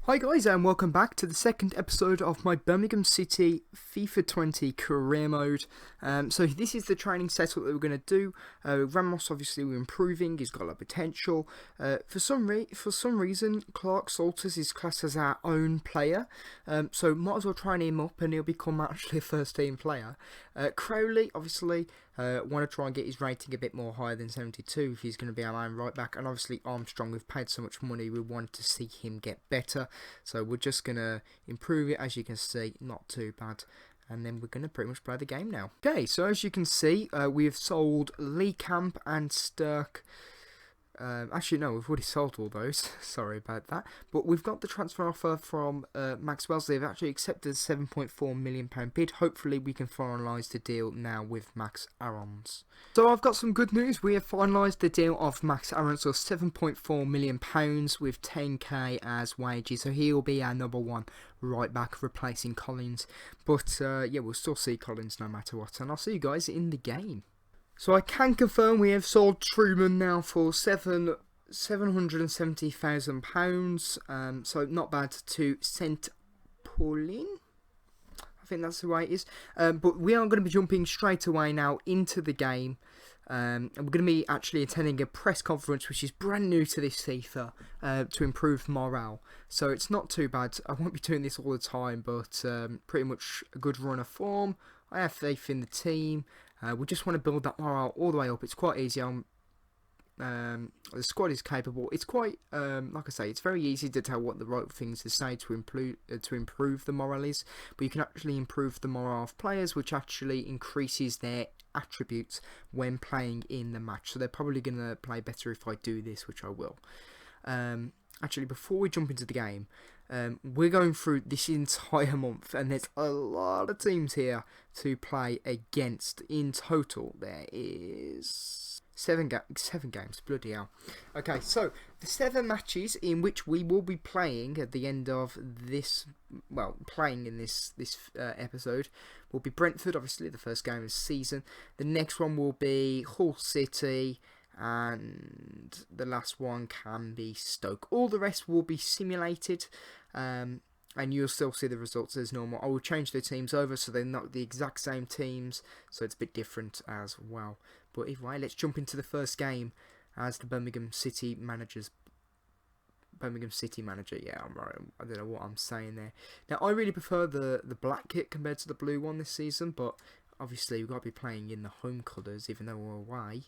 Hi guys and welcome back to the second episode of my Birmingham City FIFA 20 career mode. So this is the training setup that we're going to do. Ramos obviously we're improving, he's got a lot of potential. For some reason Clark Salters is classed as our own player, so might as well train him up and he'll become actually a first team player. Crowley obviously want to try and get his rating a bit more higher than 72 if he's going to be our main right back, and obviously Armstrong, we've paid so much money, we want to see him get better, so we're just going to improve it. As you can see, not too bad, and then we're going to pretty much play the game now. Okay, so as you can see, we have sold Lee Camp and Sturk. Actually, no, we've already sold all those. Sorry about that. But we've got the transfer offer from Max Wells. They've actually accepted a £7.4 million bid. Hopefully, we can finalise the deal now with Max Aarons. So I've got some good news. We have finalised the deal of Max Aarons for £7.4 million with 10k as wages. So he will be our number one right back, replacing Collins. But yeah, we'll still see Collins no matter what. And I'll see you guys in the game. So I can confirm we have sold Truman now for £770,000. So not bad to St. Pauline. I think that's the way it is. But we are going to be jumping straight away now into the game. And we're going to be actually attending a press conference, which is brand new to this FIFA, to improve morale. So it's not too bad. I won't be doing this all the time, but pretty much a good run of form. I have faith in the team. We just want to build that morale all the way up. It's quite easy. The squad is capable. It's quite, like I say, it's very easy to tell what the right things to say to improve the morale is. But you can actually improve the morale of players, which actually increases their attributes when playing in the match. So they're probably going to play better if I do this, which I will. Actually, before we jump into the game, we're going through this entire month, and there's a lot of teams here to play against. In total, there is seven games. Bloody hell. Okay, so the 7 matches in which we will be playing at the end of this, well, playing in this episode, will be Brentford, obviously the first game of the season. The next one will be Hull City, and the last one can be Stoke. All the rest will be simulated, and you'll still see the results as normal. I will change the teams over so they're not the exact same teams, so it's a bit different as well. But either way, let's jump into the first game as the Birmingham City manager. Yeah, I'm right. I don't know what I'm saying there. Now, I really prefer the black kit compared to the blue one this season, but obviously we've got to be playing in the home colours even though we're away.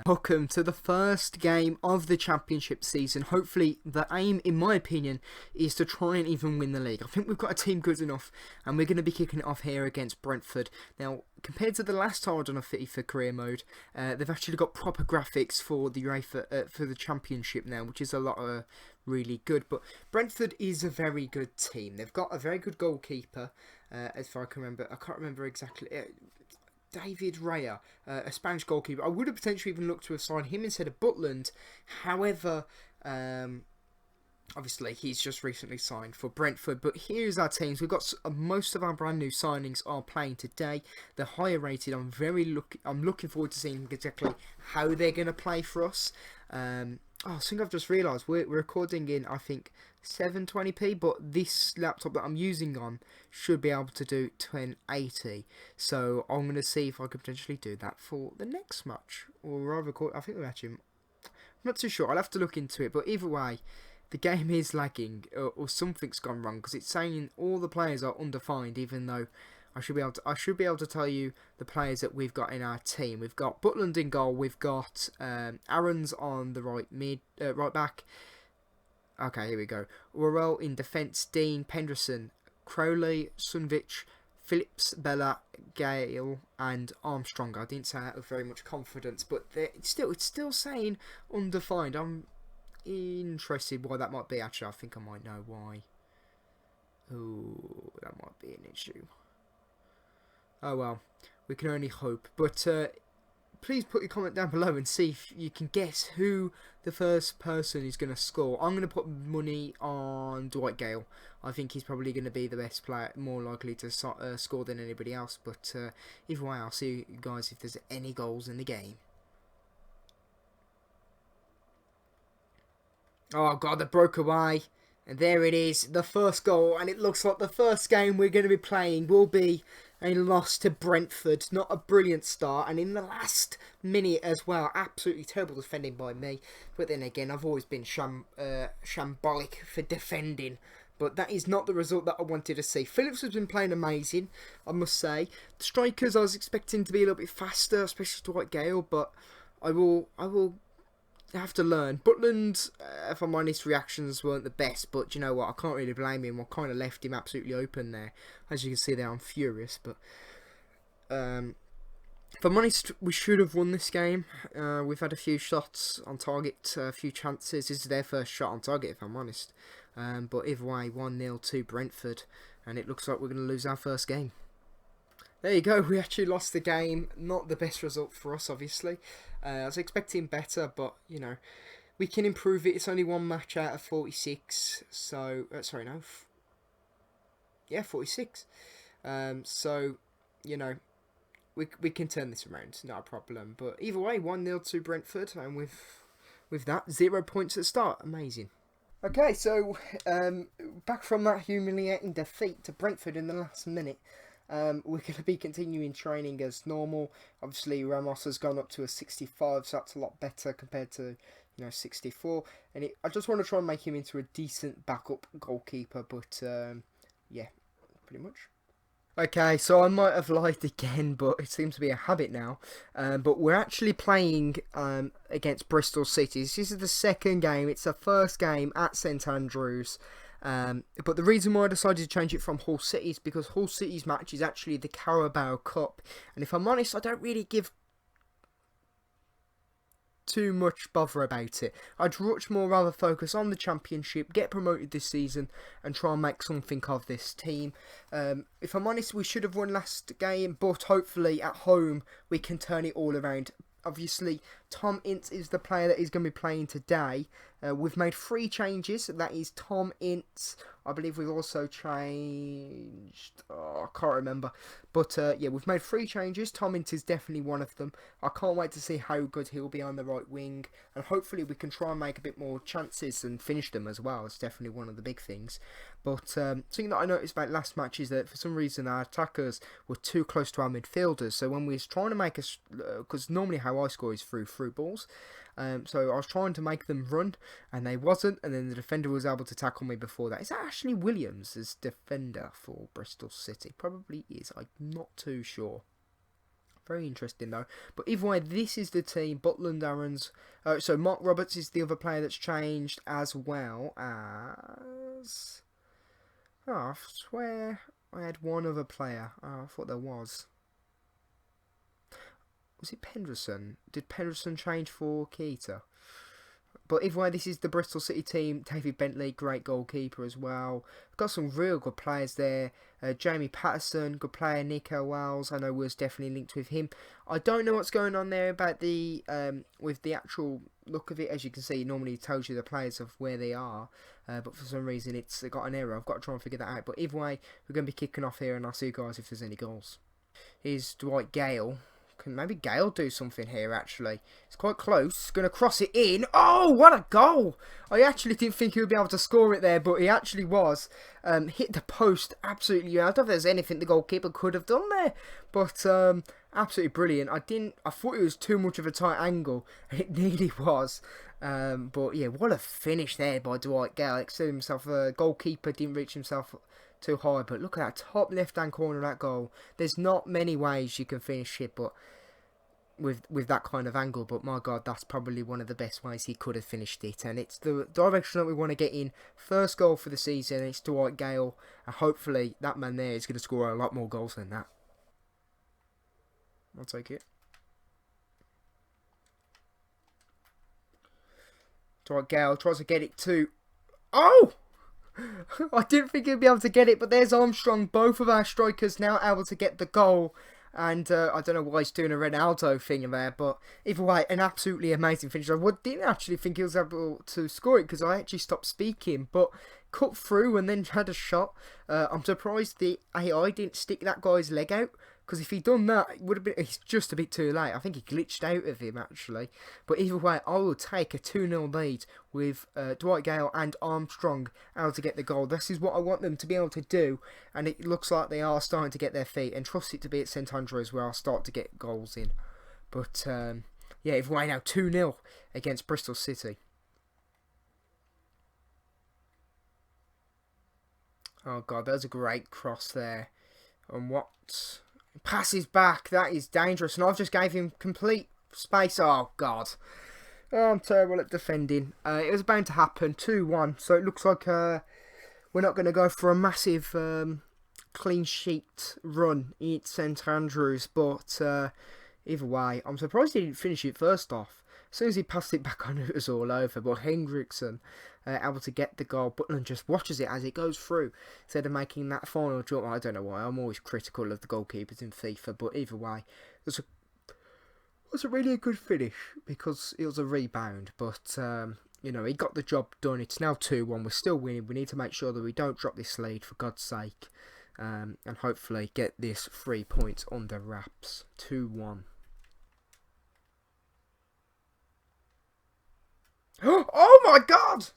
Welcome to the first game of the championship season. Hopefully the aim, in my opinion, is to try and even win the league. I think we've got a team good enough, and we're going to be kicking it off here against Brentford. Now, compared to the last time I've done a FIFA career mode, they've actually got proper graphics for the UEFA, for the championship now, which is a lot really good. But Brentford is a very good team. They've got a very good goalkeeper, as far as I can remember. I can't remember exactly. David Raya, a Spanish goalkeeper. I would have potentially even looked to have signed him instead of Butland. However, obviously he's just recently signed for Brentford. But here's our teams. We've got most of our brand new signings are playing today. They're higher rated. I'm looking forward to seeing exactly how they're going to play for us. I think I've just realised we're recording in, I think, 720p, but this laptop that I'm using on should be able to do 1080. So I'm going to see if I could potentially do that for the next match. Or I think the match, I'm not too sure. I'll have to look into it. But either way, the game is lagging, or something's gone wrong, because it's saying all the players are undefined, even though I should be able to tell you the players that we've got in our team. We've got Butland in goal. We've got Aarons on the right back. Okay, here we go. Worrell in defence. Dean, Penderson, Crowley, Sunvich, Phillips, Bella, Gale, and Armstrong. I didn't say that with very much confidence, but it's still saying undefined. I'm interested why that might be. Actually, I think I might know why. Oh, that might be an issue. Oh well, we can only hope. But please put your comment down below and see if you can guess who the first person is going to score. I'm going to put money on Dwight Gale. I think he's probably going to be the best player, more likely to score than anybody else. But either way, I'll see you guys if there's any goals in the game. Oh god, they broke away. And there it is, the first goal, and it looks like the first game we're going to be playing will be a loss to Brentford. Not a brilliant start, and in the last minute as well, absolutely terrible defending by me. But then again, I've always been shambolic for defending. But that is not the result that I wanted to see. Phillips has been playing amazing, I must say. The strikers I was expecting to be a little bit faster, especially Dwight Gale, but I will have to learn. Butland, if I'm honest, reactions weren't the best, but you know what, I can't really blame him. I kind of left him absolutely open there. As you can see there, I'm furious, but if I'm honest, we should have won this game. We've had a few shots on target, a few chances. This is their first shot on target, if I'm honest. But either way, 1-0 to Brentford, and it looks like we're going to lose our first game. There you go, we actually lost the game. Not the best result for us, obviously. I was expecting better, but, you know, we can improve it. It's only one match out of 46, so... sorry, no. Yeah, 46. So, you know, we can turn this around, not a problem. But either way, 1-0 to Brentford, and with that, 0 points at the start. Amazing. Okay, so back from that humiliating defeat to Brentford in the last minute. We're going to be continuing training as normal. Obviously, Ramos has gone up to a 65, so that's a lot better compared to, 64. And I just want to try and make him into a decent backup goalkeeper, but yeah, pretty much. Okay, so I might have lied again, but it seems to be a habit now. But we're actually playing against Bristol City. This is the second game. It's the first game at St Andrews. But the reason why I decided to change it from Hull City is because Hull City's match is actually the Carabao Cup. And if I'm honest, I don't really give too much bother about it. I'd much more rather focus on the Championship, get promoted this season, and try and make something of this team. If I'm honest, we should have won last game, but hopefully at home we can turn it all around. Obviously, Tom Ince is the player that is going to be playing today. We've made 3 changes. That is Tom Ince. I believe we've also changed... Oh, I can't remember. But yeah, we've made 3 changes. Tom Ince is definitely one of them. I can't wait to see how good he'll be on the right wing. And hopefully we can try and make a bit more chances and finish them as well. It's definitely one of the big things. But something that I noticed about last match is that for some reason our attackers were too close to our midfielders. So when we was trying to make us... Because normally how I score is through balls. So I was trying to make them run, and they wasn't, and then the defender was able to tackle me before that. Is that Ashley Williams as defender for Bristol City? Probably is. I'm not too sure. Very interesting though. But either way, this is the team. Butland, Aarons. So Mark Roberts is the other player that's changed, as well as... Oh, I swear I had one other player. Oh, I thought there was. Was it Penderson? Did Penderson change for Keita? But either way, this is the Bristol City team. David Bentley, great goalkeeper as well. Got some real good players there. Jamie Patterson, good player. Nico Wells, I know was definitely linked with him. I don't know what's going on there about the with the actual look of it. As you can see, it normally tells you the players of where they are. But for some reason, it's got an error. I've got to try and figure that out. But either way, we're going to be kicking off here, and I'll see you guys if there's any goals. Here's Dwight Gale. Can maybe Gale do something here, actually? It's quite close. Going to cross it in. Oh, what a goal! I actually didn't think he would be able to score it there, but he actually was. Hit the post absolutely. I don't know if there's anything the goalkeeper could have done there, but absolutely brilliant. I thought it was too much of a tight angle, and it nearly was. But yeah, what a finish there by Dwight Gale. Exceeded himself. Goalkeeper didn't reach himself too high, but look at that top left hand corner of that goal. There's not many ways you can finish it, but with that kind of angle, but my god, that's probably one of the best ways he could have finished it, and it's the direction that we want to get in. First goal for the season, it's Dwight Gale, and hopefully that man there is going to score a lot more goals than that. I'll take it. Dwight Gale tries to get it to... Oh! I didn't think he'd be able to get it, but there's Armstrong. Both of our strikers now able to get the goal. And I don't know why he's doing a Ronaldo thing in there, but either way, an absolutely amazing finish. I didn't actually think he was able to score it because I actually stopped speaking, but cut through and then had a shot. I'm surprised the AI didn't stick that guy's leg out, because if he'd done that, it would have been. It's just a bit too late. I think he glitched out of him actually. But either way, I will take a 2-0 lead with Dwight Gale and Armstrong able to get the goal. This is what I want them to be able to do, and it looks like they are starting to get their feet. And trust it to be at St Andrews where I'll start to get goals in. But yeah, either way now 2-0 against Bristol City. Oh god, that was a great cross there. And what? Passes back. That is dangerous. And I've just gave him complete space. Oh god. Oh, I'm terrible at defending. It was bound to happen. 2-1. So it looks like we're not going to go for a massive clean sheet run at St Andrews. But either way, I'm surprised he didn't finish it first off. As soon as he passed it back on, it was all over. But Hendrickson able to get the goal. Butland just watches it as it goes through instead of making that final jump. I don't know why. I'm always critical of the goalkeepers in FIFA. But either way, it was a really good finish because it was a rebound. But, you know, he got the job done. It's now 2-1. We're still winning. We need to make sure that we don't drop this lead, for God's sake. And hopefully get this 3 points under wraps. 2-1. Oh my god!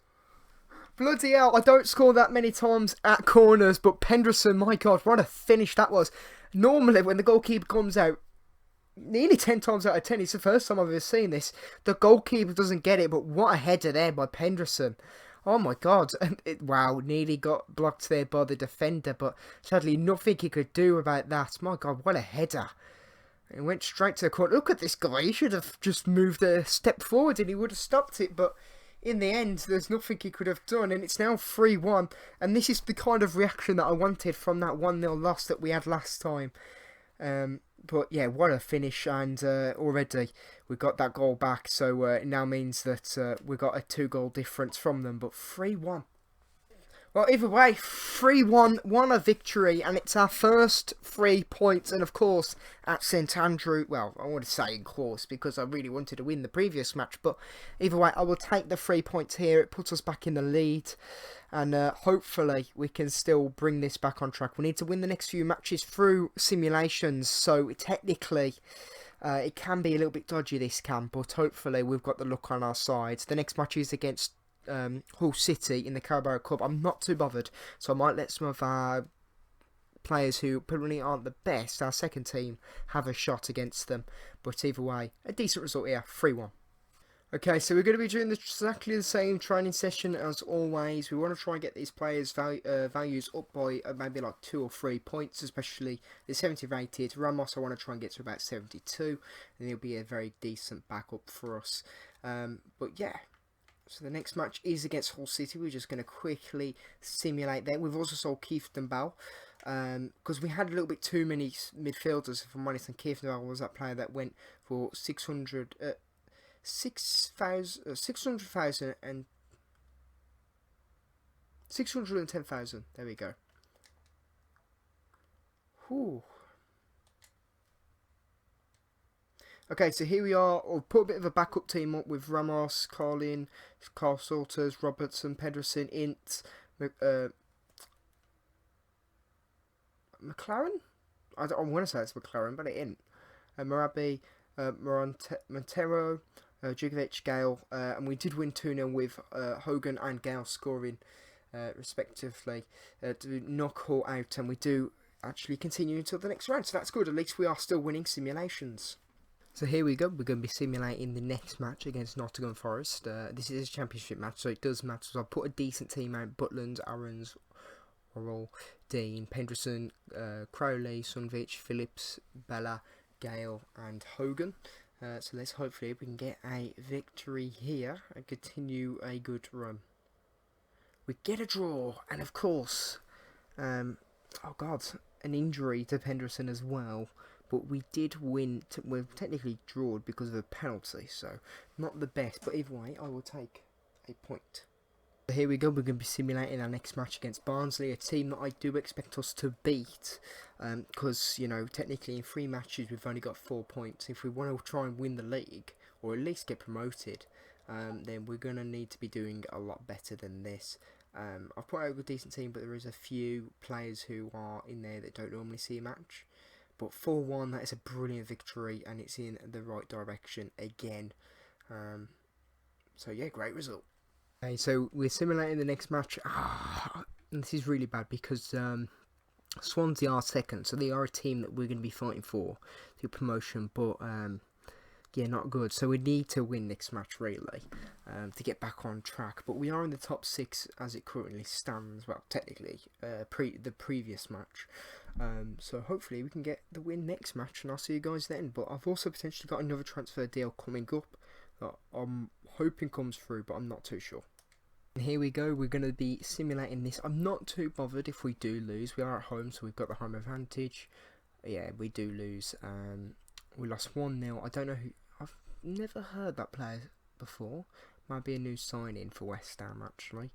Bloody hell, I don't score that many times at corners, but Penderson, my god, what a finish that was. Normally, when the goalkeeper comes out, nearly 10 times out of 10, it's the first time I've ever seen this, the goalkeeper doesn't get it, but what a header there by Penderson. Oh my god, wow, nearly got blocked there by the defender, but sadly nothing he could do about that. My god, what a header. It went straight to the corner. Look at this guy. He should have just moved a step forward and he would have stopped it. But in the end, there's nothing he could have done. And it's now 3-1. And this is the kind of reaction that I wanted from that 1-0 loss that we had last time. But yeah, what a finish. And already we got that goal back. So it now means that we got a 2-goal difference from them. But 3-1. Well, either way, 3-1, won a victory, and it's our first 3 points, and of course, at St Andrew, well, I want to say in course, because I really wanted to win the previous match, but either way, I will take the 3 points here. It puts us back in the lead, and hopefully, we can still bring this back on track. We need to win the next few matches through simulations, so technically, it can be a little bit dodgy, this can, but hopefully, we've got the luck on our side. The next match is against Hull City in the Carabao Cup. I'm not too bothered, so I might let some of our players who probably aren't the best, our second team, have a shot against them. But either way, a decent result here, 3-1. Okay, so we're going to be doing exactly the same training session as always. We want to try and get these players' values up by maybe like 2 or 3 points, especially the 70 rated. Ramos I want to try and get to about 72, and he'll be a very decent backup for us. But yeah. So the next match is against Hull City. We're just going to quickly simulate that. We've also sold Keith Dembele because we had a little bit too many midfielders, if I'm honest, and Keith Dembele was that player that went for 600,000 and 610,000. There we go. Whew. Okay, so here we are. I'll put a bit of a backup team up with Ramos, Carlin, Carl Salters, Robertson, Pedersen, Ince, McLaren? I want to say it's McLaren, but it ain't. Marabi, Montero, Djukovic, Gale, and we did win 2-0 with Hogan and Gale scoring respectively to knock Hull out, and we do actually continue until the next round, so that's good. At least we are still winning simulations. So here we go, we're going to be simulating the next match against Nottingham Forest. This is a championship match, so it does matter. So I'll put a decent team out: Butland, Aarons, Orrell, Dean, Penderson, Crowley, Sunvich, Phillips, Bella, Gale and Hogan. So let's hopefully we can get a victory here and continue a good run. We get a draw, and of course, oh god, an injury to Penderson as well. But we did win. We're technically drawn because of a penalty, so not the best. But either way, I will take a point. So here we go. We're going to be simulating our next match against Barnsley, a team that I do expect us to beat. Because, you know, technically in 3 matches we've only got 4 points. If we want to try and win the league, or at least get promoted, then we're going to need to be doing a lot better than this. I've put out a decent team, but there is a few players who are in there that don't normally see a match. But 4-1, that is a brilliant victory, and it's in the right direction again. So yeah, great result. Okay, so we're simulating the next match. This is really bad because Swansea are second, so they are a team that we're going to be fighting for the promotion, but yeah, not good. So we need to win next match, really, to get back on track. But we are in the top 6 as it currently stands. Well, technically, the previous match. So hopefully we can get the win next match, and I'll see you guys then. But I've also potentially got another transfer deal coming up that I'm hoping comes through, but I'm not too sure. And here we go, we're going to be simulating this. I'm not too bothered if we do lose. We are at home, so we've got the home advantage. Yeah, we do lose. We lost 1-0. I don't know who. I've never heard that player before. Might be a new sign-in for West Ham, actually.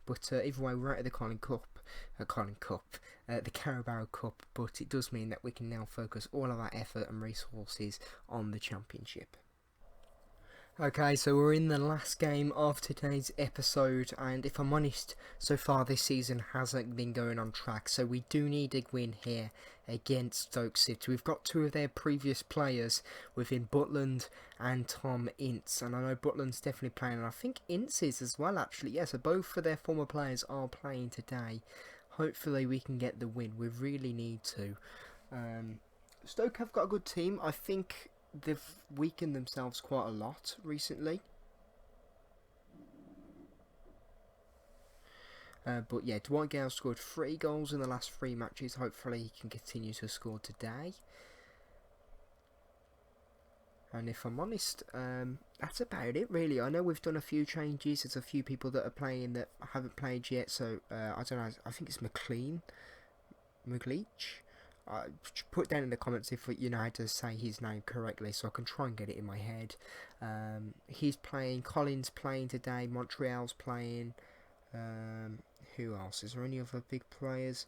But either way, we're out of the the Carabao Cup. But it does mean that we can now focus all of our effort and resources on the Championship. Okay, so we're in the last game of today's episode, and if I'm honest, so far this season hasn't been going on track, so we do need a win here against Stoke City. We've got 2 of their previous players within Butland and Tom Ince, and I know Butland's definitely playing, and I think Ince is as well, actually. Yeah, so both of their former players are playing today. Hopefully we can get the win. We really need to. Stoke have got a good team. I think they've weakened themselves quite a lot recently. But yeah, Dwight Gale scored 3 goals in the last 3 matches. Hopefully he can continue to score today. And if I'm honest, that's about it really. I know we've done a few changes. There's a few people that are playing that haven't played yet. So I don't know, I think it's McGleach. Put down in the comments if you know how to say his name correctly, so I can try and get it in my head. He's playing. Colin's playing today. Montreal's playing. Who else? Is there any other big players?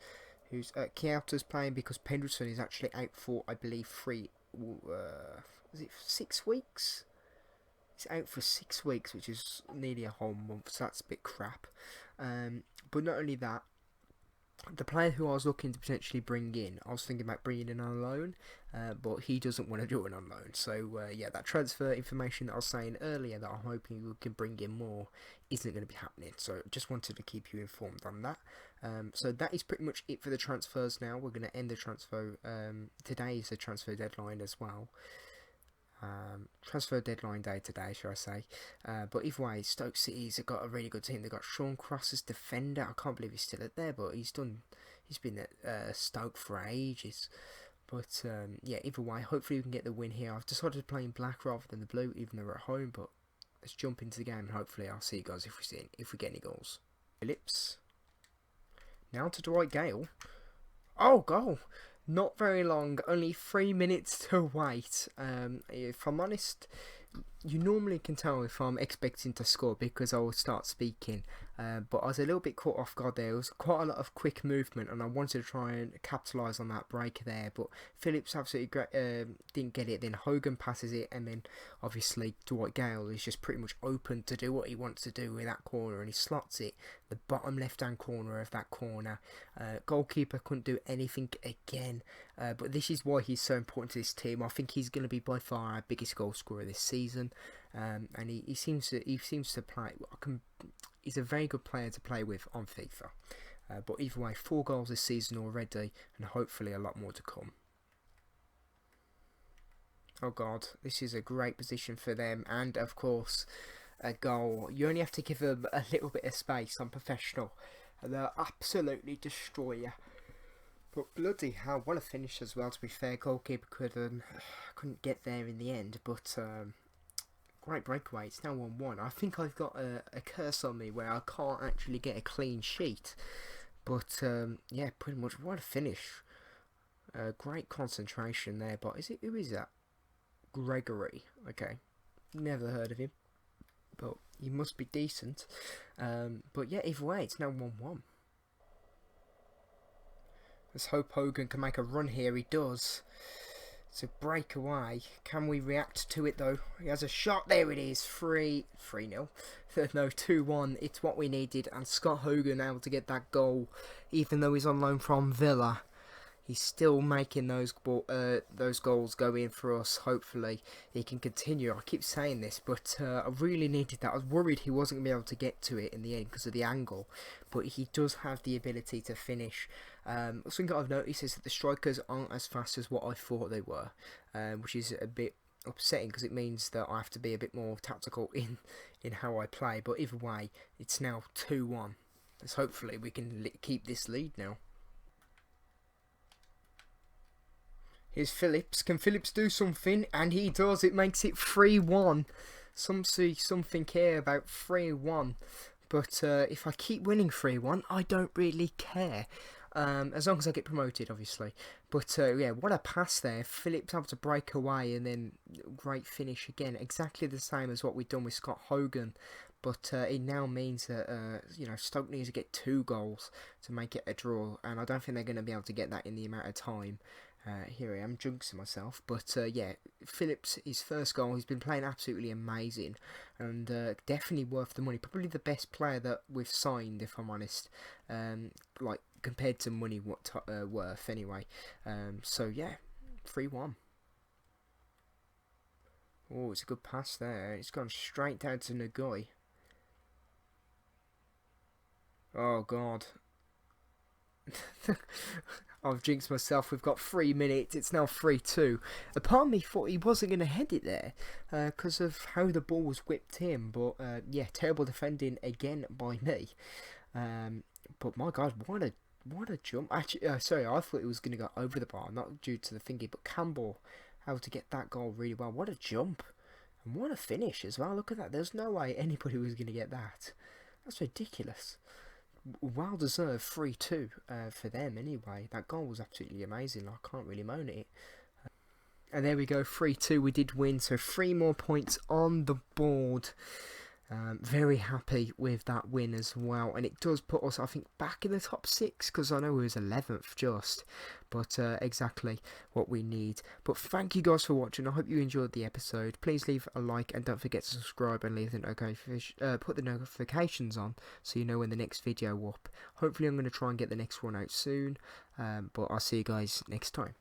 Who's Kielta's playing because Pendleton is actually out for, I believe, 6 weeks? He's out for 6 weeks, which is nearly a whole month, so that's a bit crap. But not only that, the player who I was looking to potentially bring in, I was thinking about bringing in on loan, but he doesn't want to join on loan. So yeah, that transfer information that I was saying earlier that I'm hoping we can bring in more isn't going to be happening. So just wanted to keep you informed on that. So that is pretty much it for the transfers now. We're going to end the transfer. Today is the transfer deadline as well. Transfer deadline day today, shall I say. But either way, Stoke City's have got a really good team. They've got Sean Cross as defender. I can't believe he's still at there, but he's been at Stoke for ages. But yeah, either way, hopefully we can get the win here. I've decided to play in black rather than the blue, even though we're at home. But let's jump into the game, and hopefully I'll see you guys if we get any goals. Phillips. Now to Dwight Gale. Oh, goal! Not very long, only 3 minutes to wait. If I'm honest, you normally can tell if I'm expecting to score because I will start speaking. But I was a little bit caught off guard there. It was quite a lot of quick movement, and I wanted to try and capitalise on that break there. But Phillips absolutely didn't get it. Then Hogan passes it, and then obviously Dwight Gale is just pretty much open to do what he wants to do with that corner, and he slots it the bottom left-hand corner of that corner. Goalkeeper couldn't do anything again. But this is why he's so important to this team. I think he's going to be by far our biggest goal scorer this season. And he seems to play. He's a very good player to play with on FIFA. But either way, 4 goals this season already, and hopefully a lot more to come. Oh God, this is a great position for them, and of course, a goal. You only have to give them a little bit of space on professional, and they'll absolutely destroy you. But bloody hell, what a finish as well, to be fair. Goalkeeper couldn't get there in the end, but great breakaway. It's now 1-1. I think I've got a curse on me where I can't actually get a clean sheet. But yeah, pretty much what a finish. Great concentration there, but who is that? Gregory. Okay, never heard of him, but he must be decent. But yeah, either way, it's now 1-1. Let's hope Hogan can make a run here. He does. It's a breakaway. Can we react to it though? He has a shot. There it is. 3-0. No, 2-1. It's what we needed. And Scott Hogan able to get that goal, even though he's on loan from Villa. he's still making those goals go in for us. Hopefully he can continue. I keep saying this, but I really needed that. I was worried he wasn't going to be able to get to it in the end because of the angle, but he does have the ability to finish. Something I've noticed is that the strikers aren't as fast as what I thought they were, which is a bit upsetting because it means that I have to be a bit more tactical in how I play. But either way, it's now 2-1. So hopefully we can keep this lead now. Here's Phillips. Can Phillips do something? And he does. It makes it 3-1. Some see something here about 3-1. But if I keep winning 3-1, I don't really care. As long as I get promoted, obviously. But yeah, what a pass there. Phillips able to break away and then great finish again. Exactly the same as what we've done with Scott Hogan. But it now means that you know, Stoke needs to get 2 goals to make it a draw. And I don't think they're going to be able to get that in the amount of time. Here I am jinxing myself, but yeah, Phillips, his first goal, he's been playing absolutely amazing, and definitely worth the money. Probably the best player that we've signed, if I'm honest, like compared to money worth anyway. So yeah, 3-1. Oh, it's a good pass there. It's gone straight down to Nagoi. Oh God. I've jinxed myself. We've got 3 minutes. It's now 3-2. A part of me thought he wasn't going to head it there because of how the ball was whipped in. But yeah, terrible defending again by me. But my God, what a jump! Actually, sorry, I thought it was going to go over the bar, not due to the thingy. But Campbell, how to get that goal really well. What a jump! And what a finish as well. Look at that. There's no way anybody was going to get that. That's ridiculous. Well deserved 3-2 for them anyway. That goal was absolutely amazing. I can't really moan at it. And there we go, 3-2. We did win, so 3 more points on the board. Very happy with that win as well, and it does put us, I think, back in the top 6 because I know we was 11th just, but exactly what we need. But thank you guys for watching. I hope you enjoyed the episode. Please leave a like and don't forget to subscribe and leave the put the notifications on so you know when the next video up. Hopefully I'm going to try and get the next one out soon, but I'll see you guys next time.